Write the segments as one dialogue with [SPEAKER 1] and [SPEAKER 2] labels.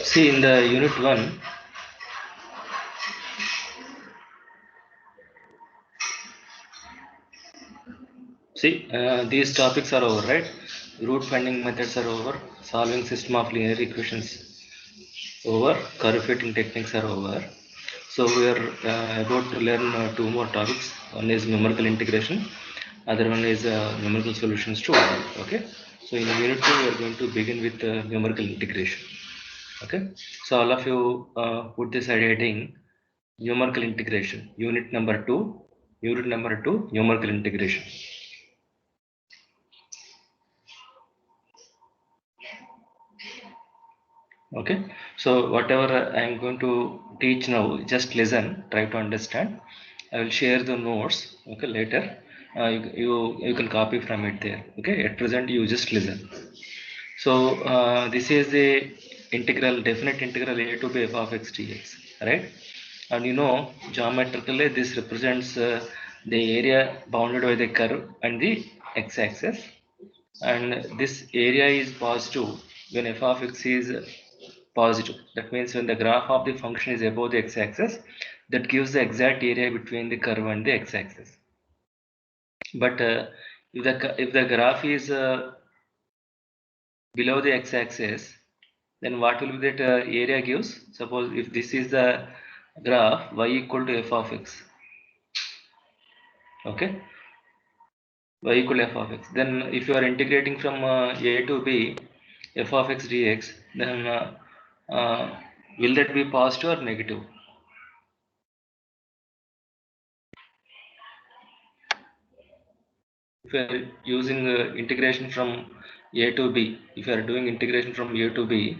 [SPEAKER 1] See, in the unit 1, see, these topics are over, right? Root finding methods are over, solving system of linear equations over, curve fitting techniques are over. So we are about to learn two more topics. One is numerical integration, other one is numerical solutions to order. Okay. So in unit 2, we are going to begin with numerical integration. Okay. So all of you put this heading numerical integration. Unit number 2. Unit number 2, numerical integration. Okay, so whatever I am going to teach now, just listen, try to understand. I will share the notes. Okay, later you can copy from it there. Okay, at present you just listen. So this is the integral, definite integral a to b f of x dx, right? And you know, geometrically this represents the area bounded by the curve and the x-axis, and this area is positive when f of x is positive. That means when the graph of the function is above the x-axis, that gives the exact area between the curve and the x-axis. But if the graph is below the x-axis, then what will be that area gives? Suppose if this is the graph y equal to f of x, okay, y equal to f of x. Then if you are integrating from a to b f of x dx, then will that be positive or negative? If you are using integration from a to b, if you are doing integration from a to b,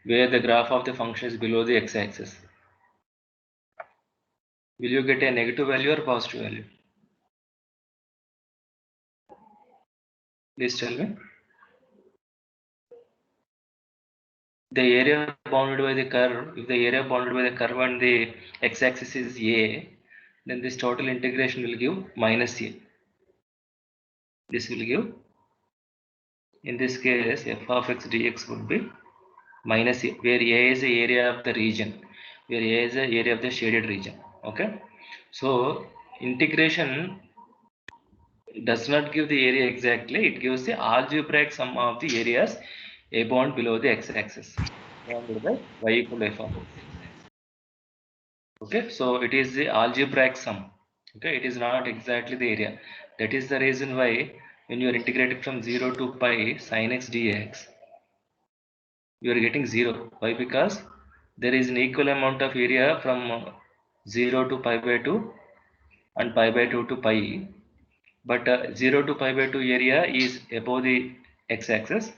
[SPEAKER 1] where the graph of the function is below the x-axis, will you get a negative value or positive value? Please tell me. The area bounded by the curve, if the area bounded by the curve and the x-axis is a, then this total integration will give minus a. This will give, in this case, f of x dx would be minus a, where a is the area of the region, where a is the area of the shaded region. Okay, so integration does not give the area exactly, it gives the algebraic sum of the areas above and below the x-axis bounded by y equal to f of x. Okay, so it is the algebraic sum. Okay, it is not exactly the area. That is the reason why when you are integrating from 0 to pi sin x dx, you are getting 0. Why? Because there is an equal amount of area from 0 to pi by 2 and pi by 2 to pi, but 0 to pi by 2 area is above the x-axis,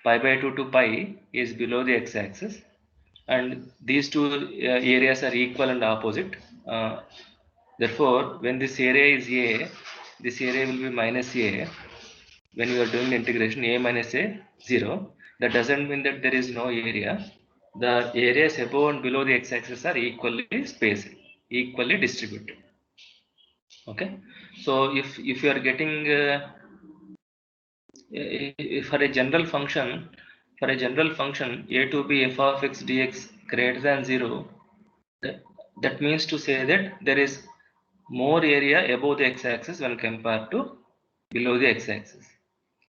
[SPEAKER 1] pi by 2 to pi is below the x-axis, and these two areas are equal and opposite. Therefore, when this area is a, this area will be minus a. When you are doing the integration, a minus a 0, that doesn't mean that there is no area. The areas above and below the x-axis are equally spaced, equally distributed. Okay, so if you are getting for a general function, a to b f of x dx greater than 0, that means to say that there is more area above the x-axis when compared to below the x-axis.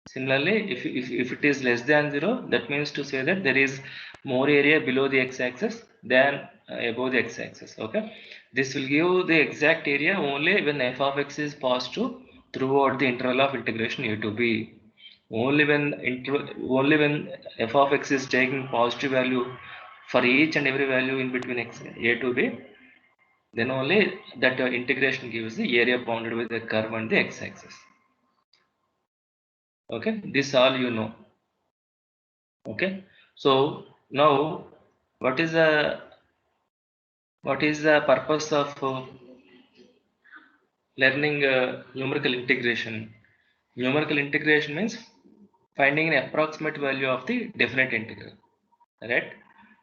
[SPEAKER 1] Similarly, if it is less than 0, that means to say that there is more area below the x-axis than above the x-axis. Okay, this will give the exact area only when f of x is positive throughout the interval of integration a to b. Only when f of x is taking positive value for each and every value in between x a to b, then only that integration gives the area bounded with the curve and the x-axis. Okay, this all you know. Okay, so now what is the purpose of learning numerical integration? Numerical integration means finding an approximate value of the definite integral, right?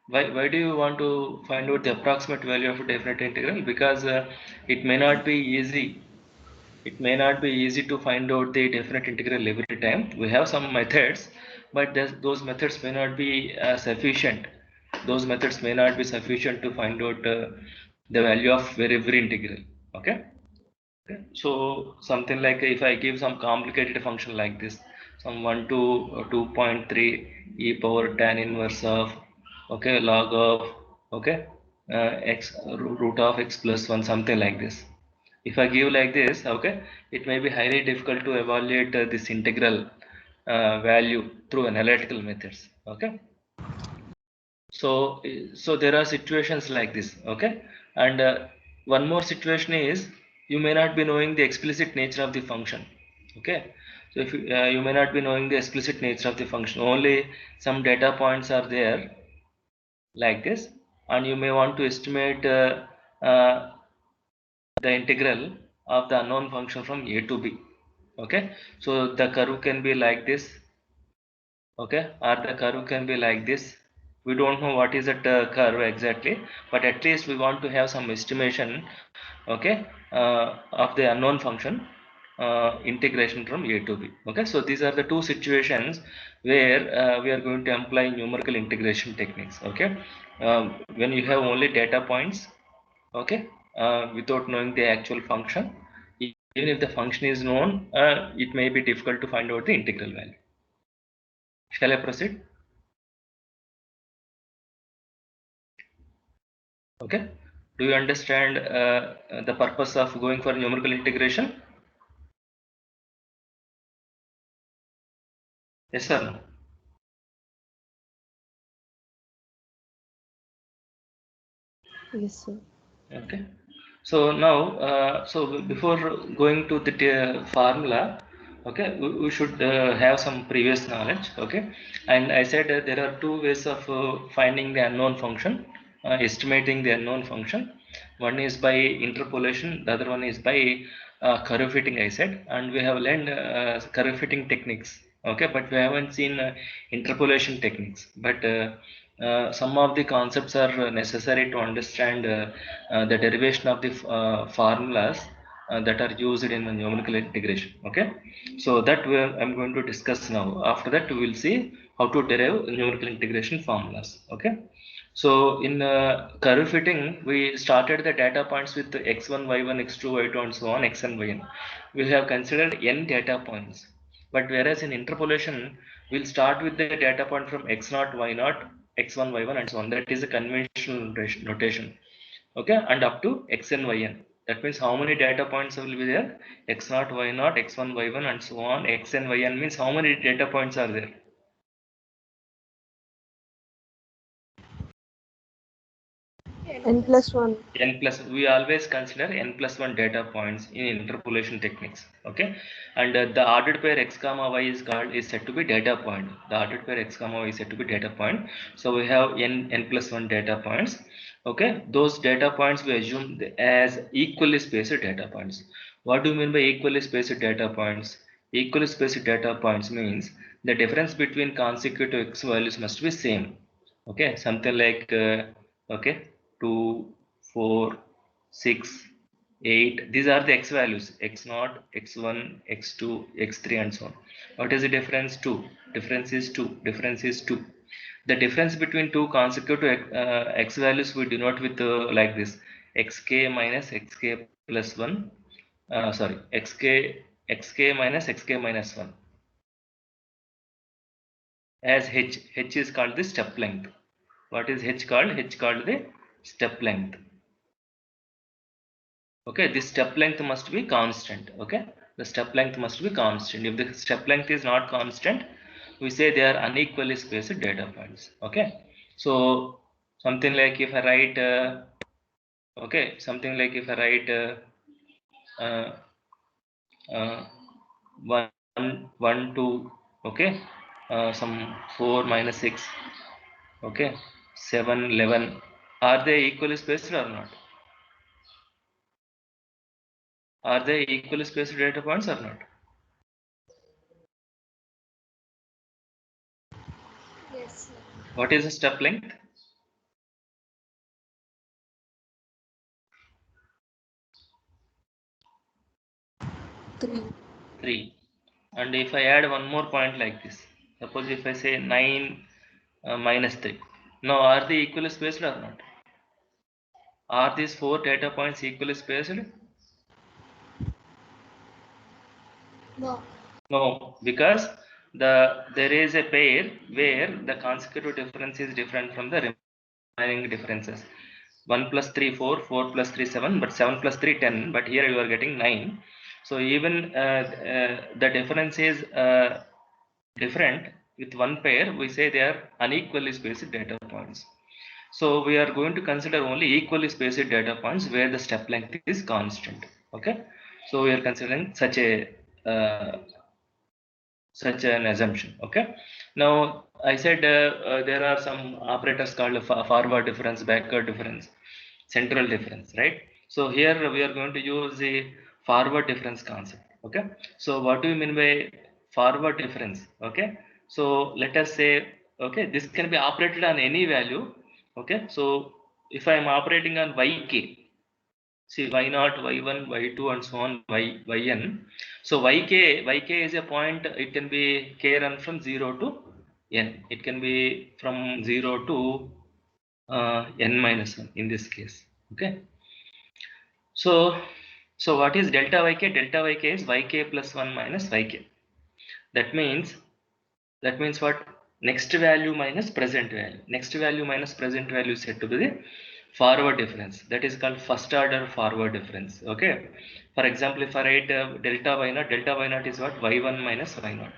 [SPEAKER 1] Why do you want to find out the approximate value of a definite integral? Because it may not be easy. It may not be easy to find out the definite integral every time. We have some methods, but those methods may not be sufficient. Those methods may not be sufficient to find out the value of every integral. Okay. Okay. So something like if I give some complicated function like this, some 1 to 2.3 e power tan inverse of, okay, log of, okay, x root of x plus 1, something like this. If I give like this, okay, it may be highly difficult to evaluate this integral value through analytical methods. Okay. So there are situations like this. Okay. And one more situation is you may not be knowing the explicit nature of the function. Okay. So if you may not be knowing the explicit nature of the function, only some data points are there like this, and you may want to estimate the integral of the unknown function from a to b. Okay, so the curve can be like this, okay, or the curve can be like this. We don't know what is that curve exactly, but at least we want to have some estimation, okay, of the unknown function integration from a to b. Okay, so these are the two situations where we are going to employ numerical integration techniques. Okay, when you have only data points, okay, without knowing the actual function, even if the function is known, it may be difficult to find out the integral value. Shall I proceed? Okay, do you understand the purpose of going for numerical integration? Yes or no?
[SPEAKER 2] Yes, sir.
[SPEAKER 1] Okay, so now so before going to the formula, okay, we should have some previous knowledge. Okay, and I said there are two ways of finding the unknown function, estimating the unknown function. One is by interpolation, the other one is by curve fitting, I said, and we have learned curve fitting techniques. Okay, but we haven't seen interpolation techniques. But some of the concepts are necessary to understand the derivation of the formulas that are used in numerical integration. Okay, so that I'm going to discuss now. After that, we will see how to derive numerical integration formulas. Okay, so in curve fitting, we started the data points with x1, y1, x2, y2, and so on, xn, yn. We have considered n data points. But whereas in interpolation, we'll start with the data point from x0, y0, x1, y1, and so on. That is a conventional notation. Okay, and up to xn, yn. That means how many data points will be there? x0, y0, x1, y1, and so on. Xn, yn means how many data points are there?
[SPEAKER 2] N plus 1.
[SPEAKER 1] N plus, we always consider n plus 1 data points in interpolation techniques. Okay, and the ordered pair x comma y is said to be data point. The ordered pair x comma y is said to be data point. So we have n plus 1 data points. Okay, those data points we assume as equally spaced data points. What do you mean by equally spaced data points? Equally spaced data points means the difference between consecutive x values must be same. Okay, something like okay, 2, 4, 6, 8. These are the x values, x0, x1, x2, x3, and so on. What is the difference? 2. Difference is 2. Difference is 2. The difference between two consecutive x values we denote with like this: xk minus xk plus 1. Sorry, xk minus xk minus 1. As h is called the step length. What is h called? H called the step length. Okay, this step length must be constant. Okay, the step length must be constant. If the step length is not constant, we say they are unequally spaced data points. Okay, so something like if I write okay, something like if I write uh, uh, 1 2, okay, some 4 minus 6, okay, 7 11, are they equally spaced or not? Are they equally spaced data points or not?
[SPEAKER 3] Yes, sir.
[SPEAKER 1] What is the step length? 3. And if I add one more point like this, suppose if I say 9 minus 3. Now are they equally spaced or not? Are these 4 data points equally spaced?
[SPEAKER 2] No.
[SPEAKER 1] No, because there is a pair where the consecutive difference is different from the remaining differences. 1 plus 3 4, 4 plus 3 7, but 7 plus 3 10, but here you are getting 9. So even the difference is different with one pair, we say they are unequally spaced data points. So we are going to consider only equally spaced data points where the step length is constant. Okay, so we are considering such an assumption. Okay, now I said there are some operators called forward difference, backward difference, central difference, right? So here we are going to use the forward difference concept. Okay, so what do you mean by forward difference? Okay, so let us say, okay, this can be operated on any value. Okay, so if I am operating on yk, see y0, y1, y2, and so on, yn. So yk is a point. It can be k run from 0 to n. It can be from 0 to n minus 1 in this case. Okay. So what is delta yk? Delta yk is yk plus 1 minus yk. That means what? Next value minus present value. Next value minus present value is said to be the forward difference. That is called first order forward difference. Okay. For example, if I write delta y0 is what? y1 minus y0.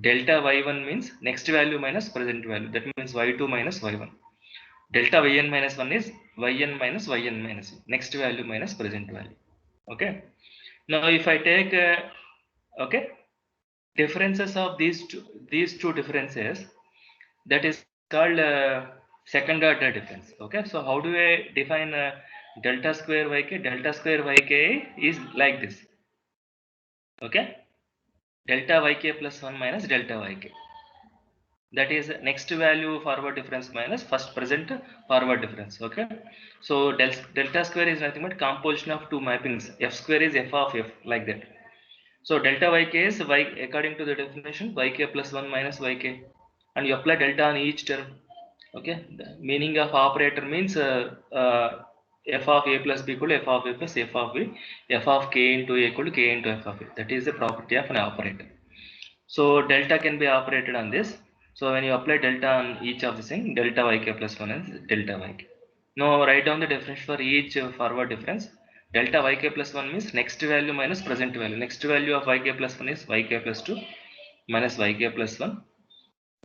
[SPEAKER 1] Delta y1 means next value minus present value. That means y2 minus y1. Delta yn minus 1 is yn minus yn minus 1. Next value minus present value. Okay. Now if I take okay, differences of these two differences, that is called second order difference. Okay, so how do I define delta square yk? Delta square yk is like this. Okay, delta yk plus 1 minus delta yk. That is next value forward difference minus first present forward difference. Okay, so delta square is nothing but composition of two mappings. F square is f of f, like that. So delta yk is y according to the definition yk plus 1 minus yk, and you apply delta on each term. Okay, the meaning of operator means f of a plus b equal to f of a plus f of b, f of k into a equal to k into f of a. That is the property of an operator. So delta can be operated on this. So when you apply delta on each of the thing, delta yk plus 1 is delta yk. Now write down the definition for each forward difference. Delta yk plus 1 means next value minus present value. Next value of yk plus 1 is yk plus 2 minus yk plus 1.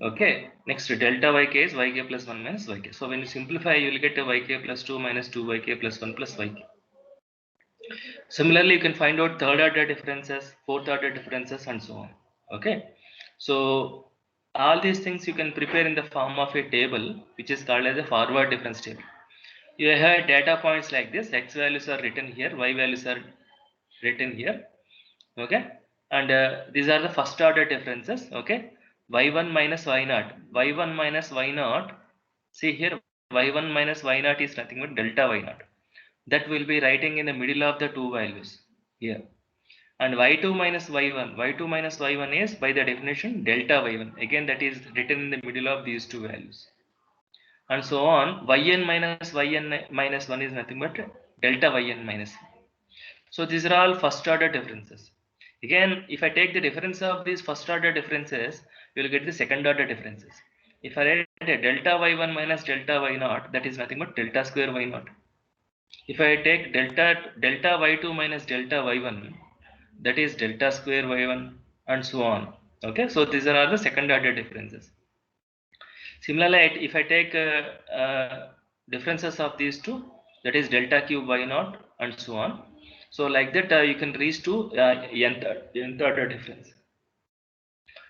[SPEAKER 1] Okay, next delta yk is yk plus 1 minus yk. So when you simplify, you will get a yk plus 2 minus 2 yk plus 1 plus yk. Similarly, you can find out third order differences, fourth order differences, and so on. Okay, so all these things you can prepare in the form of a table, which is called as a forward difference table. You have data points like this. X values are written here, y values are written here. Okay, and these are the first order differences. Okay, y1 minus y0, y1 minus y0. See here, y1 minus y0 is nothing but delta y0. That will be writing in the middle of the two values here. And y2 minus y1, y2 minus y1 is by the definition delta y1. Again, that is written in the middle of these two values. And so on, yn minus 1 is nothing but delta yn minus 1. So these are all first order differences. Again, if I take the difference of these first order differences, you will get the second order differences. If I write a delta y1 minus delta y0, that is nothing but delta square y0. If I take delta y2 minus delta y1, that is delta square y1, and so on. Okay, so these are all the second order differences. Similarly, if I take differences of these two, that is delta cube y0 and so on. So like that, you can reach to nth order difference.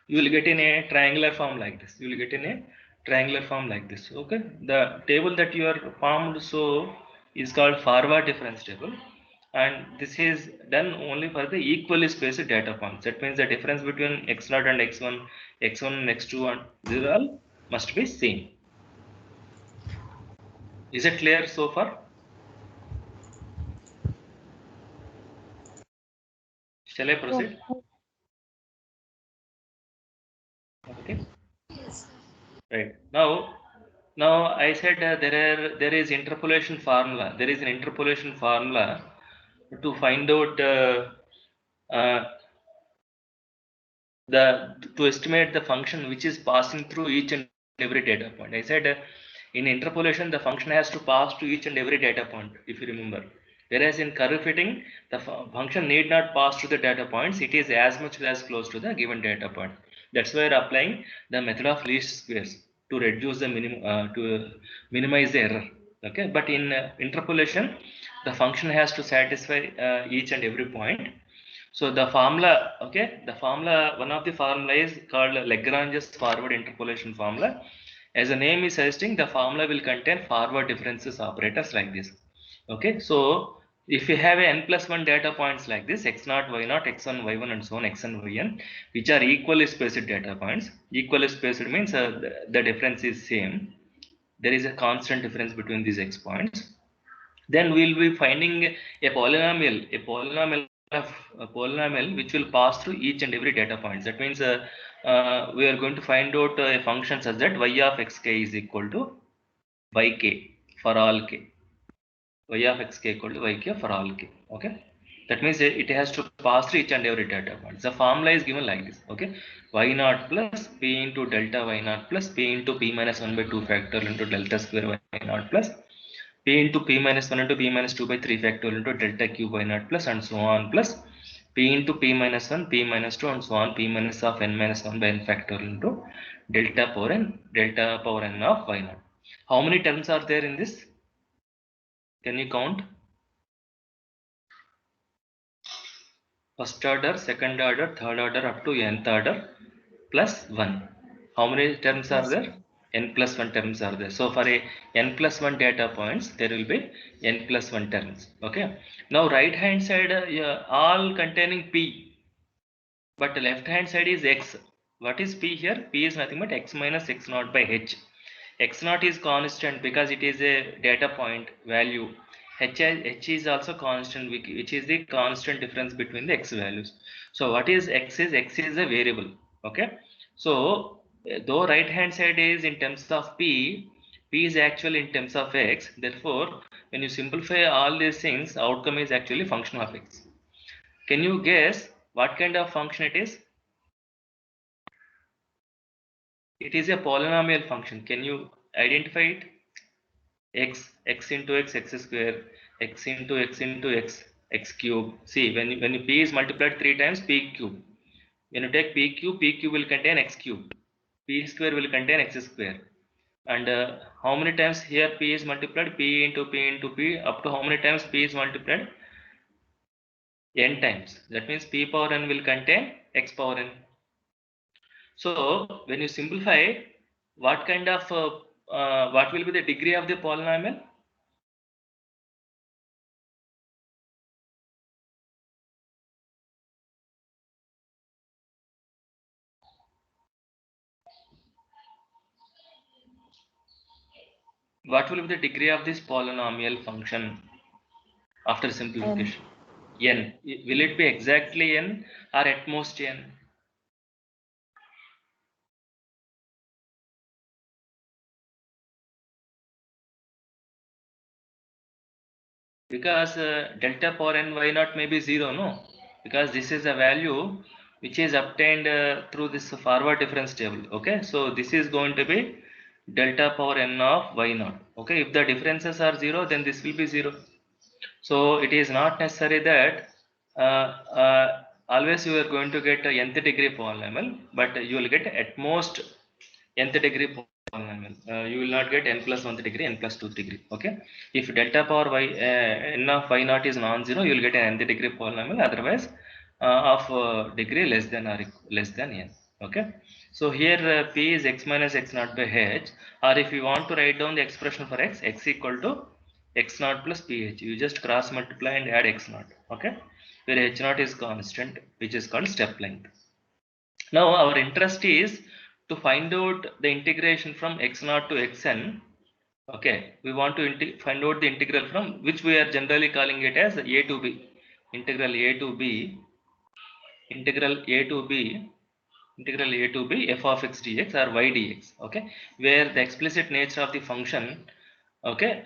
[SPEAKER 1] You will get in a triangular form like this. You will get in a triangular form like this. Okay, the table that you are formed so is called forward difference table, and this is done only for the equally spaced data points. That means the difference between x0 and x1, x1 and x2, and these all must be same. Is it clear so far? Shall I proceed? Okay.
[SPEAKER 2] Yes.
[SPEAKER 1] Right. Now I said there is interpolation formula. There is an interpolation formula to find out uh, to estimate the function which is passing through each and every data point. I said in interpolation the function has to pass to each and every data point, if you remember. Whereas in curve fitting the function need not pass to the data points. It is as much as close to the given data point. That's why we're applying the method of least squares to reduce the to minimize the error. Okay, but in interpolation the function has to satisfy each and every point. So the formula, okay, the formula, one of the formula is called Lagrange's forward interpolation formula. As the name is suggesting, the formula will contain forward differences operators like this. Okay, so if you have a n plus 1 data points like this, x0, y0, x1, y1 and so on, xn, yn, which are equally spaced data points. Equally spaced means the difference is same. There is a constant difference between these x points. Then we'll be finding a polynomial which will pass through each and every data points. That means we are going to find out a function such that y of xk is equal to yk for all k. Y of xk equal to yk for all k. Okay, that means it has to pass through each and every data point. The formula is given like this. Okay, y naught plus p into delta y naught plus p into p minus 1 by 2 factorial into delta square y naught plus p into p minus 1 into p minus 2 by 3 factorial into delta cube y naught plus and so on plus p into p minus 1, p minus 2 and so on, p minus of n minus 1 by n factorial into delta power n of y naught. How many terms are there in this? Can you count? First order, second order, third order up to nth order plus 1. How many terms are
[SPEAKER 2] Yes.
[SPEAKER 1] there? N plus 1 terms are there. So for a n plus 1 data points, there will be n plus 1 terms. Okay. Now right hand side, yeah, all containing p, but left hand side is x. What is p here? P is nothing but x minus x naught by h. X naught is constant because it is a data point value. H is also constant, which is the constant difference between the x values. So what is x is? X is a variable. Okay. So though right hand side is in terms of p, p is actually in terms of x. Therefore, when you simplify all these things, outcome is actually function of x. Can you guess what kind of function it is? It is a polynomial function. Can you identify it? X into x square, x into x cube. See, when p is multiplied 3 times, p cube. When you take p cube will contain x cube. P square will contain x square. And how many times here p is multiplied? P into p up to how many times p is multiplied? N times. That means p power n will contain x power n. So when you simplify, what kind of what will be the degree of the polynomial? What will be the degree of this polynomial function after simplification? N. Will it be exactly n or at most n? Because delta power n y naught may be 0, no? Because this is a value which is obtained through this forward difference table. Okay, so this is going to be delta power n of y naught. Okay, if the differences are 0, then this will be 0. So it is not necessary that always you are going to get a nth degree polynomial, but you will get at most nth degree polynomial. You will not get n plus 1th degree, n plus 2th degree. Okay. If delta power y n of y naught is non-zero, you will get an nth degree polynomial. Otherwise, of degree less than or less than n. Okay. So here p is x minus x naught by h, or if you want to write down the expression for x equal to x naught plus ph. You just cross multiply and add x naught. Okay, where h naught is constant, which is called step length. Now our interest is to find out the integration from x naught to xn. Okay, we want to find out the integral from which we are generally calling it as a to b, integral a to b integral a to b f of x dx or y dx, okay, where the explicit nature of the function, okay,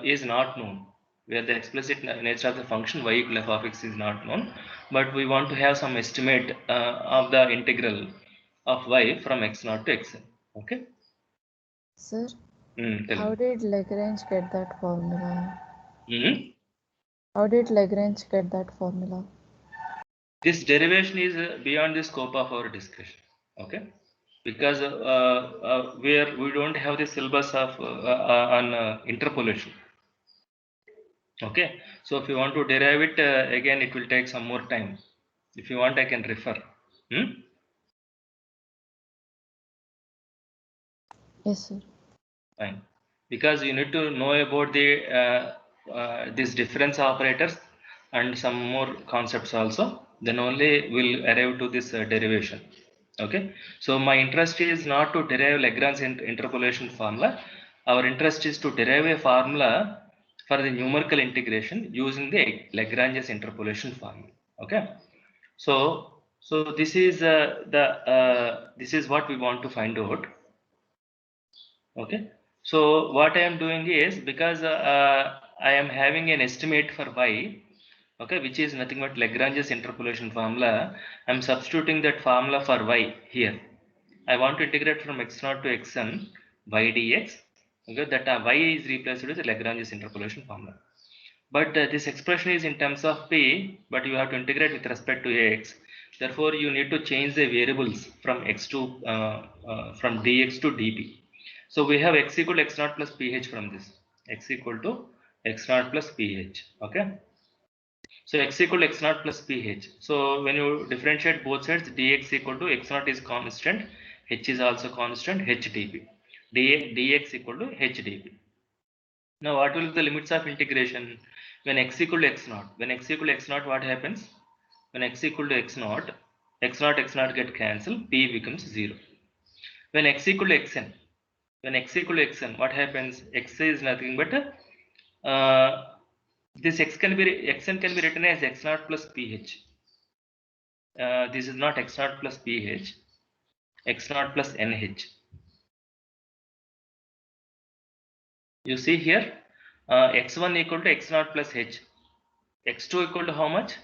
[SPEAKER 1] is not known, where the explicit nature of the function y equal f of x is not known, but we want to have some estimate of the integral of y from x naught to xn. Okay.
[SPEAKER 2] Sir,
[SPEAKER 1] Tell
[SPEAKER 2] how
[SPEAKER 1] me.
[SPEAKER 2] did Lagrange get that formula?
[SPEAKER 1] How
[SPEAKER 2] did Lagrange get that formula?
[SPEAKER 1] This derivation is beyond the scope of our discussion. Okay, because where we don't have the syllabus of on interpolation. Okay, so if you want to derive it again, it will take some more time. If you want, I can refer.
[SPEAKER 2] Yes, sir.
[SPEAKER 1] Fine, because you need to know about the these difference operators and some more concepts also, then only we'll arrive to this derivation. Okay, so my interest is not to derive Lagrange interpolation formula. Our interest is to derive a formula for the numerical integration using the Lagrange's interpolation formula. Okay, so this is this is what we want to find out. Okay, so what I am doing is, because I am having an estimate for y, okay, which is nothing but Lagrange's interpolation formula. I am substituting that formula for y here. I want to integrate from x naught to xn y dx. Okay, that y is replaced with Lagrange's interpolation formula. But this expression is in terms of p, but you have to integrate with respect to x. Therefore, you need to change the variables from x to from dx to dp. So we have x equal to x naught plus ph from this. X equal to x naught plus ph. Okay. So x equal to x naught plus ph. So when you differentiate both sides, dx equal to x naught is constant, h is also constant, h dp. dx equal to h dp. Now what will be the limits of integration when x equal to x naught? When x equal to x naught, what happens? When x equal to x naught get cancelled, p becomes 0. When x equal to xn, what happens? X is nothing but this xn can be written as x naught plus ph. This is not x naught plus ph, x naught plus nh. You see here, x1 equal to x naught plus h, x2 equal to how much?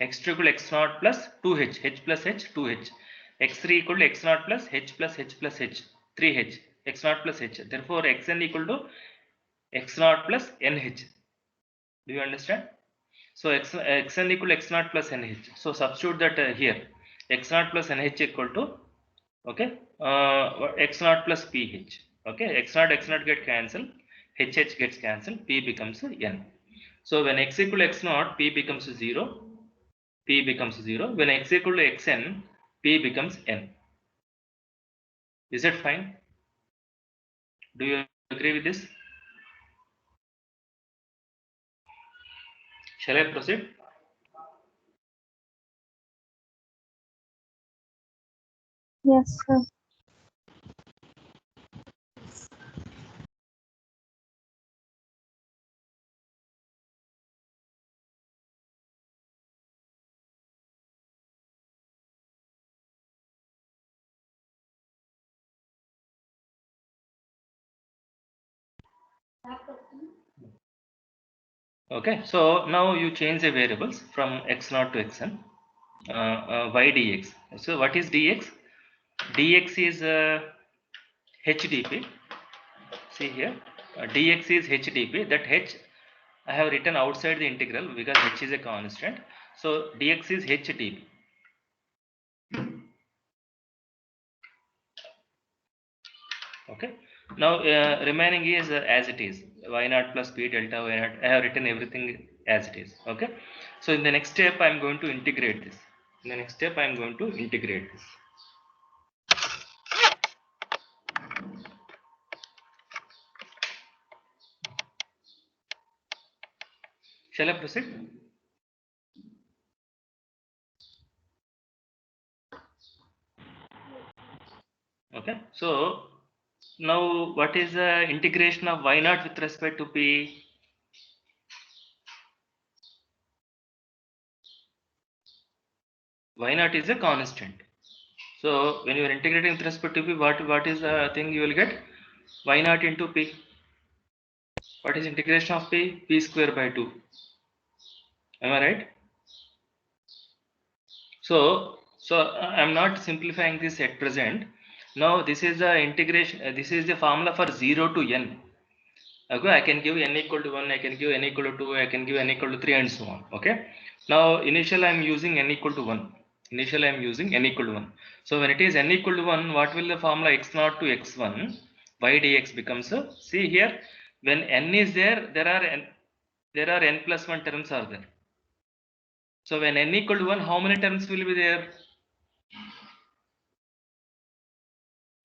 [SPEAKER 1] X2 equal to x naught plus 2h, h plus h, 2h. X3 equal to x naught plus h plus h plus h, 3h, x naught plus h. Therefore, xn equal to x naught plus nh. Do you understand? So xn equal to x naught plus nh. So substitute that here. X naught plus nh equal to, okay, x naught plus ph. Okay, x naught get cancelled, hh gets cancelled, p becomes n. So when x equal to x naught, p becomes 0. P becomes 0. When x equal to xn, p becomes n. Is it fine? Do you agree with this? Shall I proceed?
[SPEAKER 3] Yes, sir.
[SPEAKER 1] Okay, so now you change the variables from x naught to xn, y dx. So what is dx? Dx is hdp. See here, dx is hdp. That h I have written outside the integral because h is a constant. So dx is hdp. Okay, now remaining is as it is, y naught plus p delta y naught. I have written everything as it is. Okay, so in the next step I am going to integrate this. Shall I proceed? Okay, so now what is the integration of y naught with respect to p? y naught is a constant. So when you are integrating with respect to p, what is the thing you will get? Y naught into p. What is integration of p? P square by 2. Am I right? So I'm not simplifying this at present. Now this is the integration. This is the formula for 0 to n. Okay, I can give n equal to 1, I can give n equal to 2, I can give n equal to 3, and so on. Okay. Now initially I am using n equal to 1. Initially I am using n equal to 1. So when it is n equal to 1, what will the formula x0 to x1 y dx becomes? See here, when n is there, there are n plus 1 terms are there. So when n equal to 1, how many terms will be there?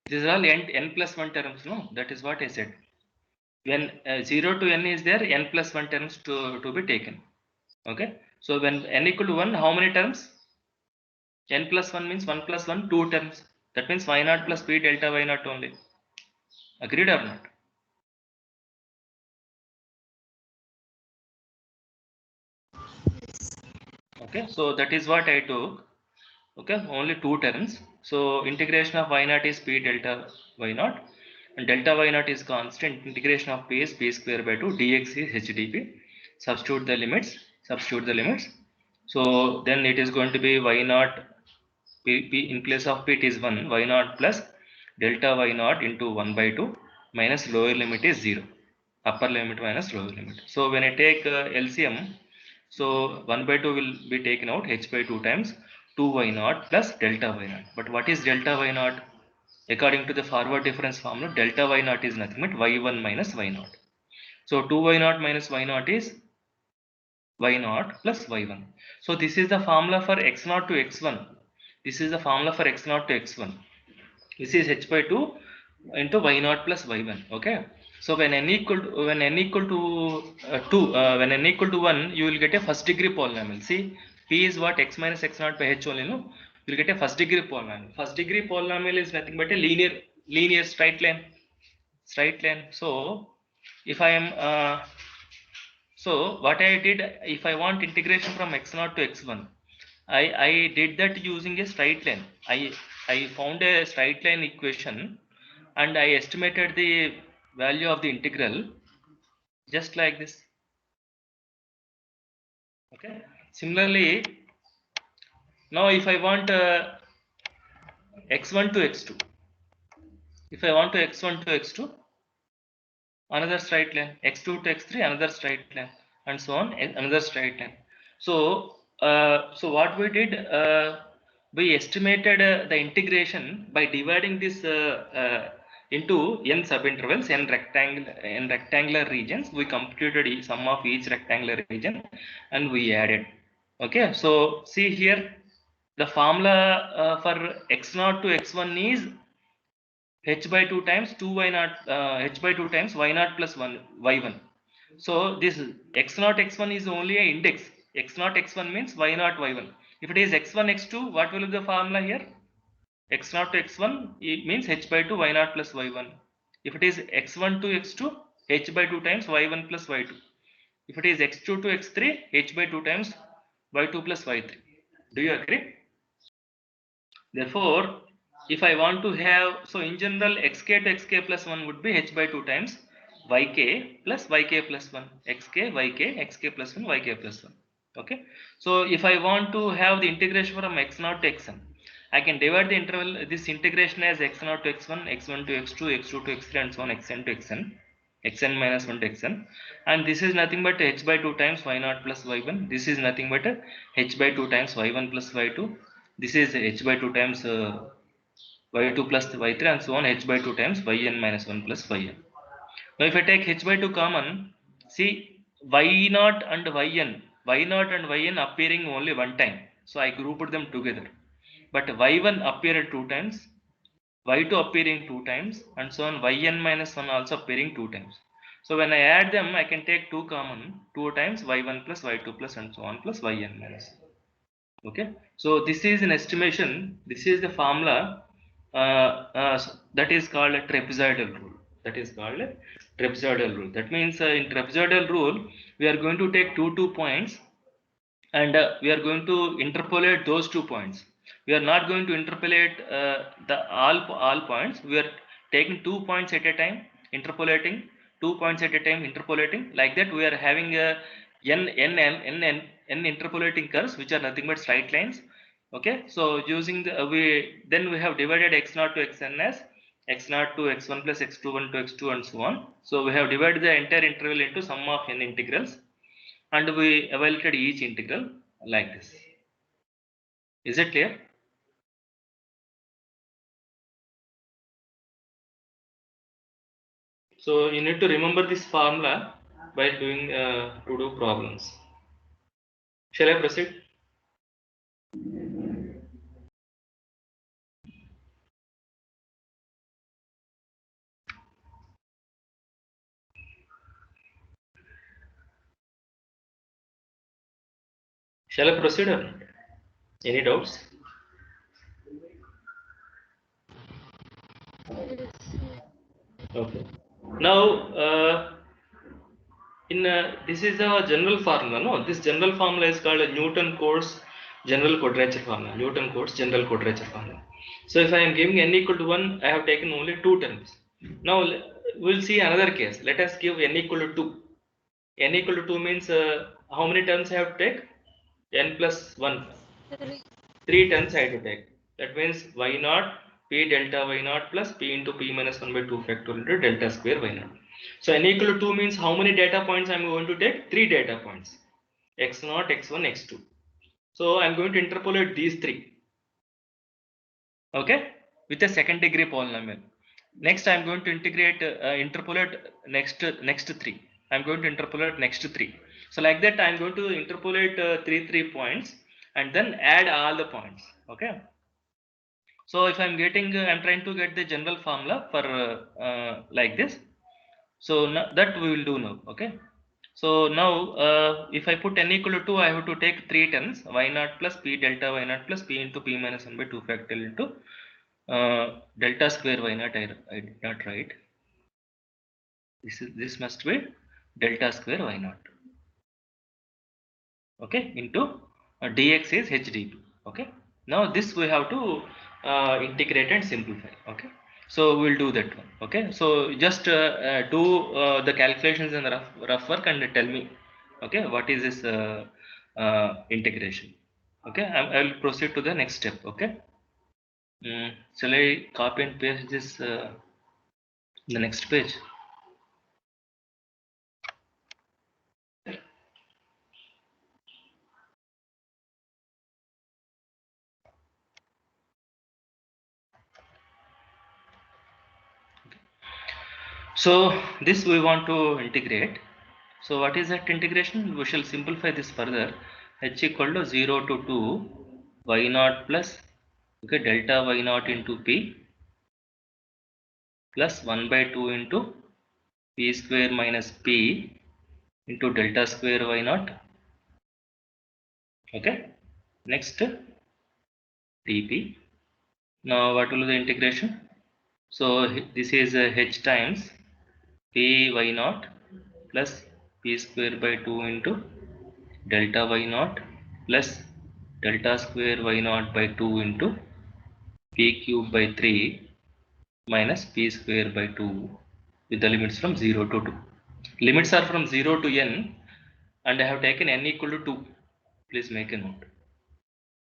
[SPEAKER 1] These are all n plus 1 terms, no? That is what I said. When 0 to n is there, n plus 1 terms to be taken. Okay. So when n equal to 1, how many terms? N plus 1 means 1 plus 1, 2 terms. That means y naught plus p delta y naught only. Agreed or not? Okay. So that is what I took. Okay. Only 2 terms. So integration of y naught is p delta y naught. And delta y naught is constant. Integration of p is p square by 2. Dx is h dp. Substitute the limits. Substitute the limits. So then it is going to be y naught p in place of p it is 1, y naught plus delta y naught into 1 by 2 minus lower limit is 0, upper limit minus lower limit. So when I take LCM, so 1 by 2 will be taken out, h by 2 times 2y naught plus delta y naught. But what is delta y naught? According to the forward difference formula, delta y naught is nothing but y1 minus y naught. So 2y naught minus y naught is y naught plus y1. So this is the formula for x0 to x1. This is the formula for x0 to x1. This is h by 2 into y naught plus y1. Okay. So when n equal to 2, when n equal to 1, you will get a first degree polynomial. See, p is what? X minus x naught by h only, no? You will get a first degree polynomial. First degree polynomial is nothing but a linear straight line. Straight line. So if I am so what I did, if I want integration from x0 to x1, I did that using a straight line. I found a straight line equation and I estimated the value of the integral just like this. Okay. Similarly, now if I want x1 to x2, if I want to x1 to x2, another straight line, x2 to x3, another straight line, and so on, another straight line. So so what we did, we estimated the integration by dividing this into n subintervals, n rectangular regions. We computed sum of each rectangular region and we added. Okay. So see here, the formula for x0 to x1 is h by 2 times 2y naught, h by 2 times y naught plus 1 y1. So this x0 x1 is only a index. X0 x1 means y naught y1. If it is x1 x2, what will be the formula here? X0 to x1, it means h by 2 y naught plus y1. If it is x1 to x2, h by 2 times y1 plus y2. If it is x2 to x3, h by 2 times y2 plus y3. Do you agree? Therefore, if I want to have, so in general, xk to xk plus 1 would be h by 2 times yk plus yk plus 1, xk, yk, xk plus 1, yk plus 1. Okay. So if I want to have the integration from x0 to xn, I can divide the interval, this integration as x0 to x1, x1 to x2, x2 to x3, and so on, xn to xn, xn minus 1 to xn. And this is nothing but h by 2 times y0 plus y1. This is nothing but h by 2 times y1 plus y2. This is h by 2 times y2 plus y3, and so on, h by 2 times yn minus 1 plus yn. Now if I take h by 2 common, see y0 and yn appearing only one time. So I grouped them together. But y1 appeared 2 times, y2 appearing 2 times, and so on, yn minus 1 also appearing 2 times. So when I add them, I can take 2 common, 2 times y1 plus y2 plus and so on plus yn minus 1. Okay. So this is an estimation. This is the formula that is called a trapezoidal rule. That is called a trapezoidal rule. That means in trapezoidal rule, we are going to take two points. and we are going to interpolate those 2 points. We are not going to interpolate the all points. We are taking 2 points at a time, interpolating 2 points at a time, interpolating. Like that, we are having a n interpolating curves, which are nothing but straight lines. Okay, so using the we have divided x0 to xn as x0 to x1 plus x21 to x2 and so on. So we have divided the entire interval into sum of n integrals, and we evaluated each integral like this. Is it clear? So you need to remember this formula by doing to do problems. Shall I proceed? Shall I proceed or not? Any doubts? Okay. Now, this is a general formula. No, this general formula is called a Newton-Cotes general quadrature formula. Newton-Cotes general quadrature formula. So if I am giving n equal to 1, I have taken only 2 terms. Now we'll see another case. Let us give n equal to 2. N equal to 2 means how many terms I have to take? N plus 1. 3 terms I have to take. That means y naught p delta y naught plus p into p minus 1 by 2 factorial into delta square y naught. So n equal to 2 means how many data points I am going to take? 3 data points. x0, x1, x2. So I am going to interpolate these 3. Okay, with a second degree polynomial. Next I am going to interpolate next 3. I am going to interpolate next 3. So like that I am going to interpolate 3 points and then add all the points. Okay. So if I am getting, I am trying to get the general formula for like this. So that we will do now. Okay. So now if I put n equal to 2, I have to take 3 terms, y naught plus p delta y naught plus p into p minus 1 by 2 factorial into delta square y naught. I did not write. This must be delta square y naught. Okay, into dx is h dt. Okay. Now this we have to integrate and simplify. Okay. So we'll do that one. Okay. So just do the calculations in the rough work and tell me. Okay, what is this integration? Okay, I will proceed to the next step. Okay. Shall I copy and paste this the next page? So this we want to integrate. So what is that integration? We shall simplify this further. H equal to 0 to 2 y naught plus, okay, delta y naught into p plus 1 by 2 into p square minus p into delta square y naught. Okay. Next dp. Now what will be the integration? So this is h times p y naught plus p square by 2 into delta y naught plus delta square y naught by 2 into p cube by 3 minus p square by 2 with the limits from 0 to 2. Limits are from 0 to n and I have taken n equal to 2. Please make a note.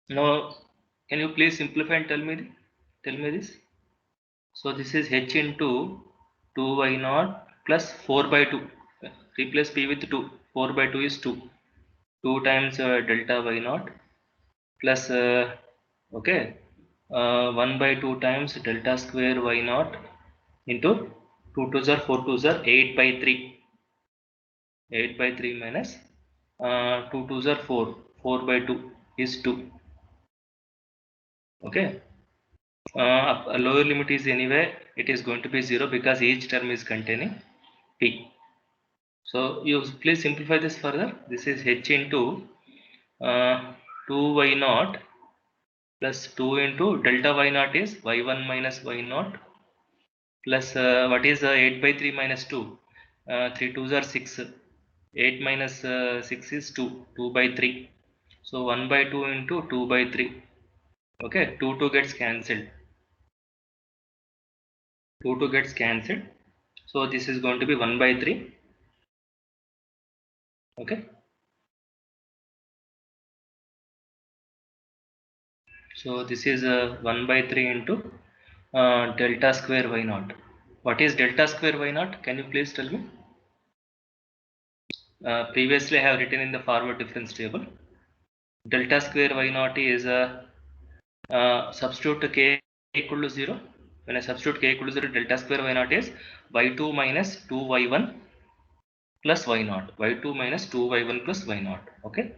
[SPEAKER 1] Now can you please simplify and tell me this? So this is h into 2y naught plus 4 by 2. Replace p with 2. 4 by 2 is 2. 2 times delta y naught plus okay 1 by 2 times delta square y naught into 2 2s are 4 2s are 8 by 3. 8 by 3 minus 2 2s are 4. 4 by 2 is 2. Okay. A lower limit is anyway it is going to be 0 because each term is containing p. So you please simplify this further. This is h into 2y naught plus 2 into delta y naught is y1 minus y naught plus what is 8 by 3 minus 2? 3 2s are 6. 8 minus 6 is 2. 2 by 3. So 1 by 2 into 2 by 3. Okay, 2 gets cancelled. 2 gets cancelled. So this is going to be 1 by 3. Okay. So this is 1 by 3 into delta square y naught. What is delta square y naught? Can you please tell me? Previously I have written in the forward difference table. Delta square y naught is substitute k equal to 0. When I substitute k equal to 0, delta square y naught is y2 minus 2y1 plus y naught. y2 minus 2y1 plus y naught. Okay.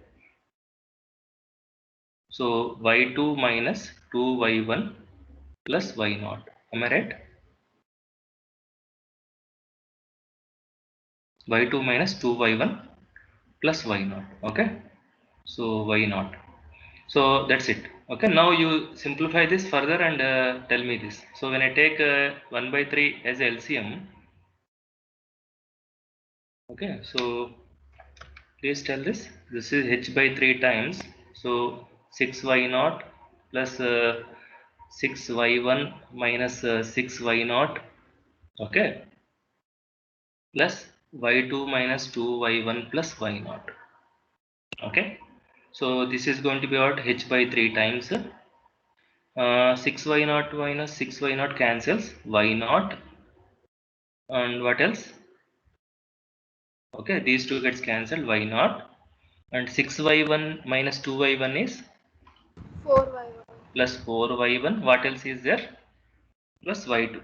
[SPEAKER 1] So y2 minus 2y1 plus y naught. Am I right? y2 minus 2y1 plus y naught. Okay. So y naught. So that's it. Okay. Now you simplify this further and tell me this. So when I take 1 by 3 as LCM. Okay. So please tell this. This is h by 3 times. So 6y naught plus 6y1 minus 6y naught. Okay. Plus y2 minus 2y1 plus y naught. Okay. So this is going to be what h by 3 times 6y naught minus 6y naught cancels, y naught, and what else? Okay, these two gets cancelled, y naught, and 6y1 minus 2y1 is
[SPEAKER 3] 4y1.
[SPEAKER 1] plus 4y1. What else is there? Plus y2.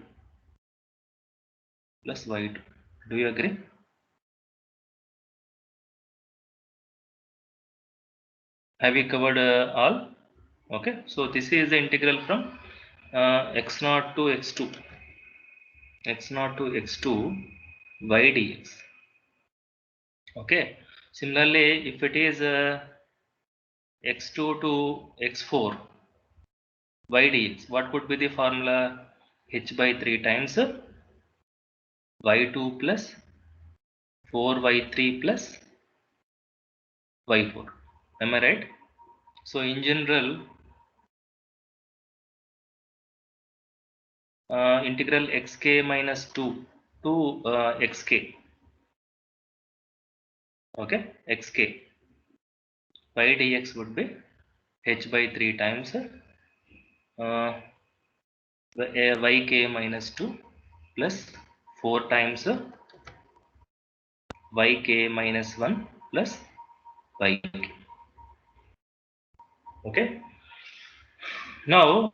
[SPEAKER 1] Plus y2. Do you agree? Have we covered all? Okay, so this is the integral from x0 to x2. x0 to x2 y dx. Okay, similarly, if it is x2 to x4 y dx, what would be the formula? H by 3 times y2 plus 4y3 plus y4. Am I right? So in general, integral xk minus 2 to xk. Okay, xk y dx would be h by 3 times yk minus 2 plus 4 times yk minus 1 plus yk. Okay. Now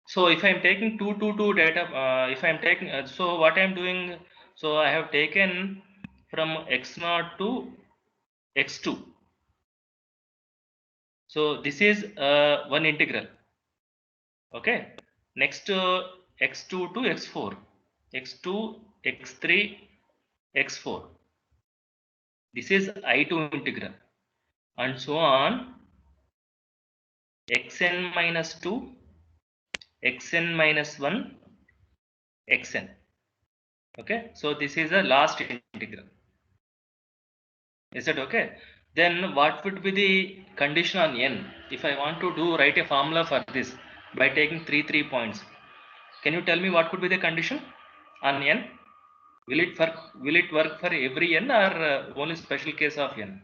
[SPEAKER 1] so if I am taking 2 to 2 data, if I am taking so what I am doing, so I have taken from x0 to x2. So this is one integral. Okay. Next x2 to x4, x2, x3, x4. This is I2 integral, and so on. Xn minus 2, xn minus 1, xn. Okay. So this is the last integral. Is that okay? Then what would be the condition on n? If I want to write a formula for this by taking 3 points, can you tell me what could be the condition on n? Will it work for every n or only special case of n?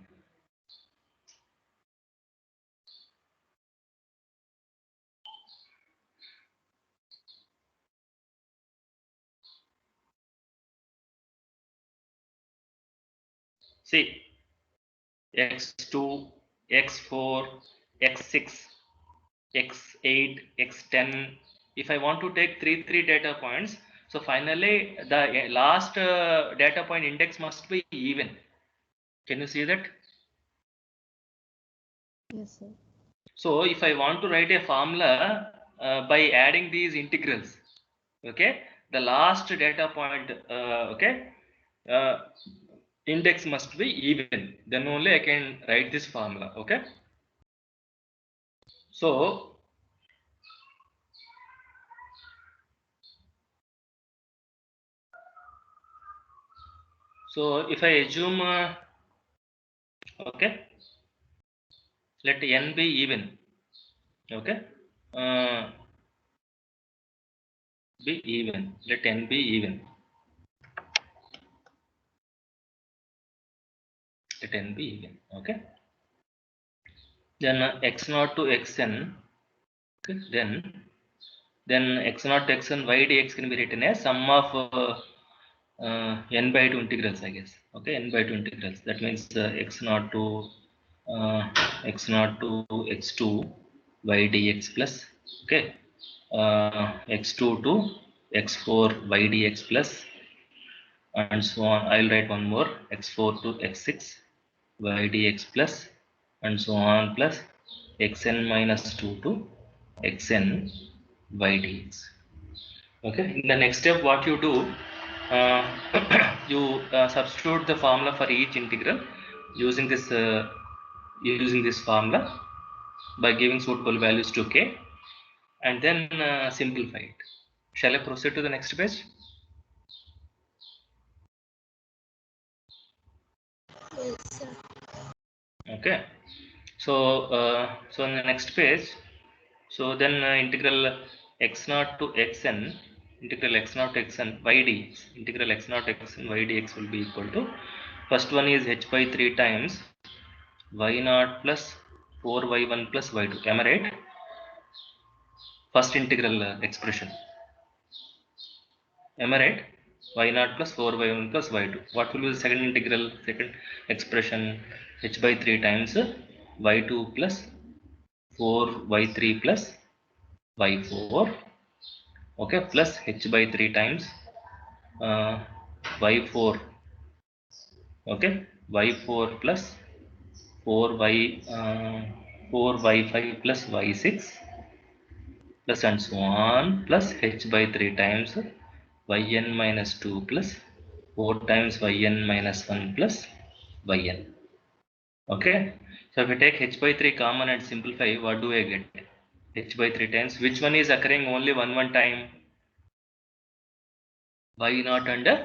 [SPEAKER 1] See, x2, x4, x6, x8, x10. If I want to take three data points, so finally the last data point index must be even. Can you see that?
[SPEAKER 2] Yes, sir.
[SPEAKER 1] So if I want to write a formula by adding these integrals, okay, the last data point, okay, uh, index must be even. Then only I can write this formula. Okay. So So if I assume, okay, let n be even, okay, be even, let n be even, let n be even, okay. Then x0 to xn, okay, then x0 to xn y dx can be written as sum of n by 2 integrals, I guess. Okay, n by 2 integrals. That means x0 to x2 y dx plus, okay, x2 to x4 y dx plus, and so on. I'll write one more, x4 to x6 y dx plus, and so on, plus xn minus 2 to xn y dx. Okay, in the next step, what you do, you substitute the formula for each integral using this formula by giving suitable values to k, and then simplify it. Shall I proceed to the next page?
[SPEAKER 3] Yes, sir.
[SPEAKER 1] Okay, so in the next page, so then integral x0 to xn, integral x0 to xn y dx, integral x0 to xn y dx will be equal to, first one is h by 3 times y0 plus 4y1 plus y2. Am I right? First integral expression. Am I right? Y0 plus 4y1 plus y2. What will be the second integral, second expression? H by 3 times y2 plus 4y3 plus y4. Okay, plus h by 3 times y4. Okay, y4 plus 4y5 plus y6 plus, and so on, plus h by 3 times yn minus 2 plus 4 times yn minus 1 plus yn. Okay, so if I take h by 3 common and simplify, what do I get? H by 3 times, which one is occurring only one time? Y0 and
[SPEAKER 3] yn.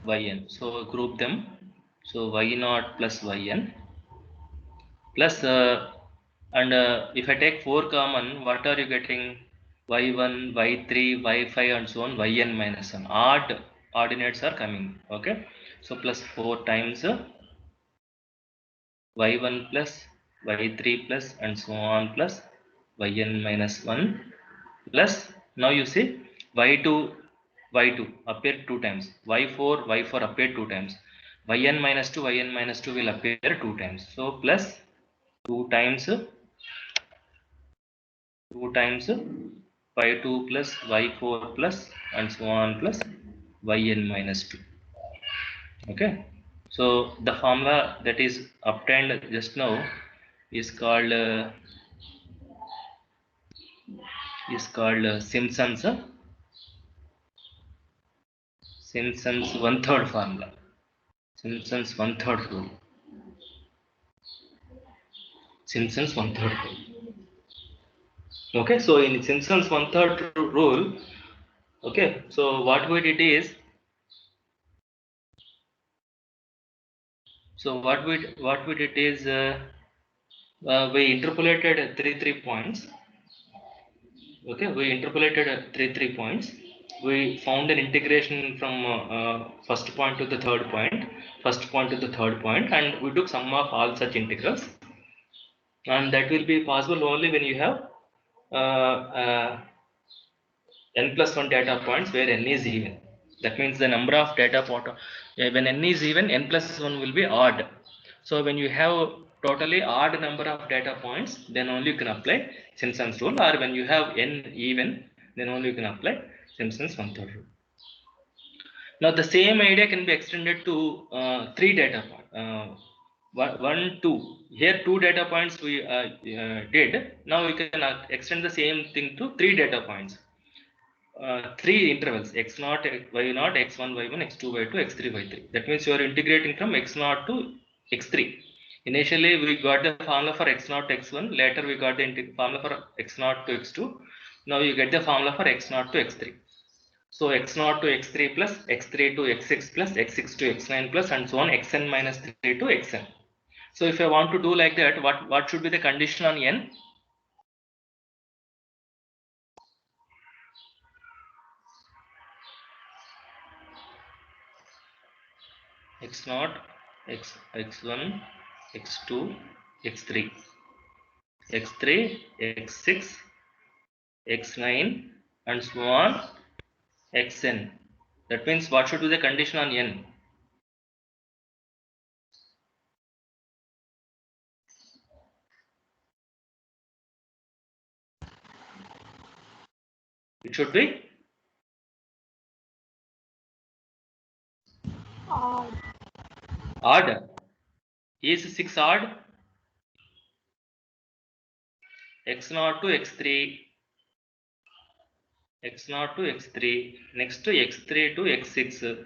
[SPEAKER 1] yn. So group them. So y0 plus yn plus, and if I take 4 common, what are you getting? Y1, Y3, Y5 and so on, Yn minus 1. Odd ordinates are coming. Okay, so plus 4 times Y1 plus Y3 plus, and so on, plus Yn minus 1 plus, now you see Y2 appear 2 times, Y4 appear 2 times, Yn minus 2 will appear 2 times. So plus 2 times y2 plus y4 plus, and so on, plus yn minus 2. Okay, so the formula that is obtained just now is called Simpson's one-third formula, Simpson's one-third rule, Simpson's one-third rule. Okay, so in Simpson's one-third rule, okay, so what we did is, we interpolated three points. Okay, we interpolated three points. We found an integration from first point to the third point, and we took sum of all such integrals. And that will be possible only when you have n plus 1 data points where n is even. That means the number of data point, when n is even, n plus 1 will be odd. So when you have totally odd number of data points, then only you can apply Simpson's rule, or when you have n even, then only you can apply Simpson's one-third rule. Now the same idea can be extended to 3 data points. 1, 2. Here 2 data points we did. Now we can extend the same thing to 3 data points. 3 intervals, x0, y0, x1, y1, x2, y2, x3, y3. That means you are integrating from x0 to x3. Initially we got the formula for x0 to x1, later we got the formula for x0 to x2. Now you get the formula for x0 to x3. So x0 to x3 plus x3 to x6 plus x6 to x9 plus and so on xn minus 3 to xn. So if I want to do like that, what should be the condition on n? x0, x1, x2, x3, x3, x6, x9 and so on xn. That means what should be the condition on n? It should be
[SPEAKER 3] Odd.
[SPEAKER 1] odd. Is 6 odd? x0 to x3, x0 to x3, next to x3 to x6,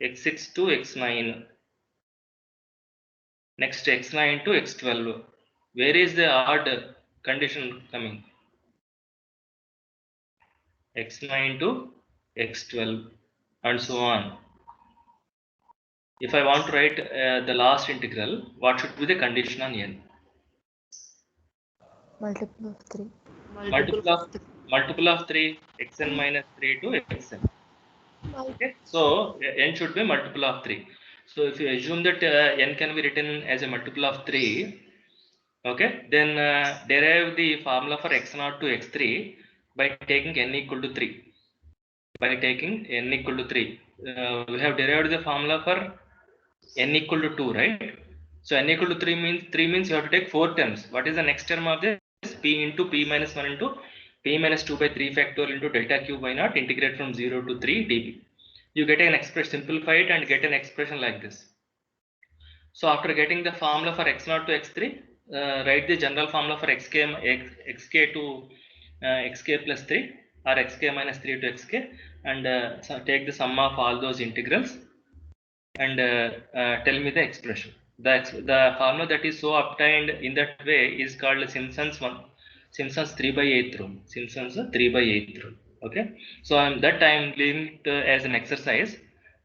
[SPEAKER 1] x6 to x9, next x9 to x12. Where is the odd condition coming? x9 to x12 and so on. If I want to write the last integral, what should be the condition on n?
[SPEAKER 2] Multiple of 3.
[SPEAKER 1] Multiple of 3, xn minus 3 to xn. Okay, so n should be multiple of 3. So if you assume that n can be written as a multiple of 3, okay, then derive the formula for x0 to x3 by taking n equal to 3. By taking n equal to 3, we have derived the formula for n equal to 2, right? So n equal to 3 means you have to take 4 terms. What is the next term of this? P into p minus 1 into p minus 2 by 3 factorial into delta q by naught integrate from 0 to 3 dp. You get an expression, simplify it and get an expression like this. So after getting the formula for x0 to x3, write the general formula for xk to xk plus 3 or xk minus 3 to xk and so take the sum of all those integrals and tell me the expression. The formula that is so obtained in that way is called Simpson's 3 by 8 rule. Simpson's 3 by 8 rule. Okay. So that I am leaving it as an exercise.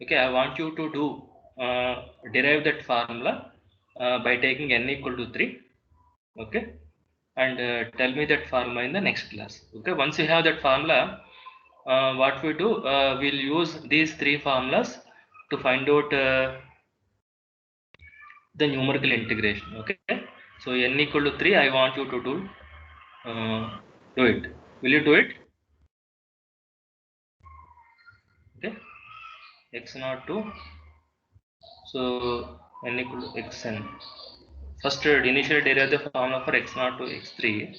[SPEAKER 1] Okay. I want you to do derive that formula by taking n equal to 3. Okay. And tell me that formula in the next class. Okay. Once you have that formula, what we do, we'll use these 3 formulas to find out the numerical integration. Okay, so n equal to 3, I want you to do it. Will you do it? Okay, x0 to, so n equal to xn. First initially derive the formula for x0 to x3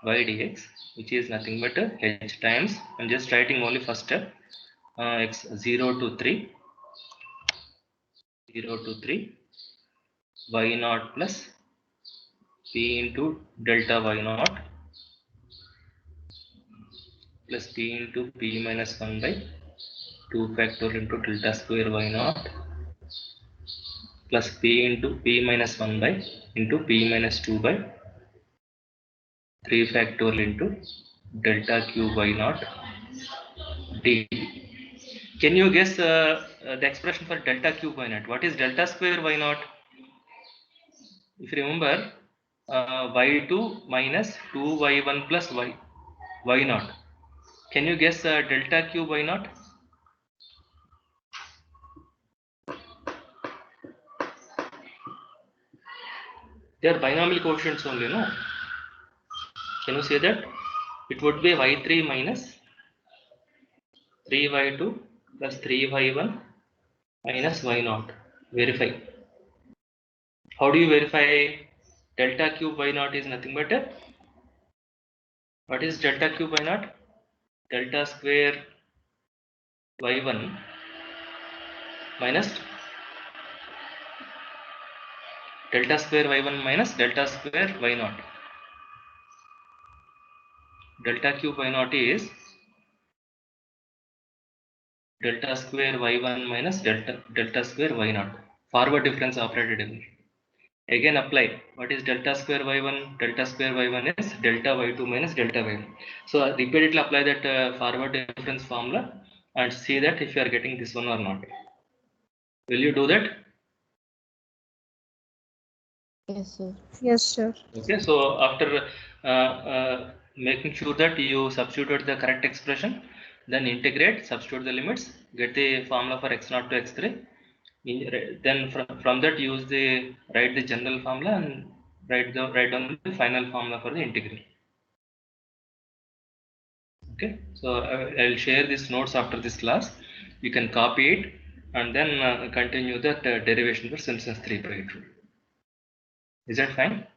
[SPEAKER 1] y dx, which is nothing but h times, I'm just writing only first step, x0 to 3 0 to 3 y0 plus p into delta y0 plus p into p minus 1 by 2 factorial into delta square y0 plus p into p minus 1 by into p minus 2 by 3 factorial into delta cube y0 d. Can you guess the expression for delta cube y0? What is delta square y0? If you remember, y2 minus 2y1 plus y0. Can you guess delta cube y0? They are binomial coefficients only, no? Can you say that? It would be y3 minus 3y2 plus 3y1 minus y0. Verify. How do you verify? Delta cube y0 is nothing but what is delta cube y0? Delta square y1 minus delta square y1 minus delta square y0. Delta cube y0 is delta square y1 minus delta square y0. Forward difference operated in. Again apply. What is delta square y1? Delta square y1 is delta y2 minus delta y1. So repeatedly apply that forward difference formula and see that if you are getting this one or not. Will you do that?
[SPEAKER 2] Yes, sir.
[SPEAKER 3] Yes, sir.
[SPEAKER 1] Okay, so after making sure that you substitute the correct expression, then integrate, substitute the limits, get the formula for x0 to x3. Then from that write the general formula and write down the final formula for the integral. Okay, so I'll share these notes after this class. You can copy it and then continue that derivation for Simpson's 3-by rule. Is that fine?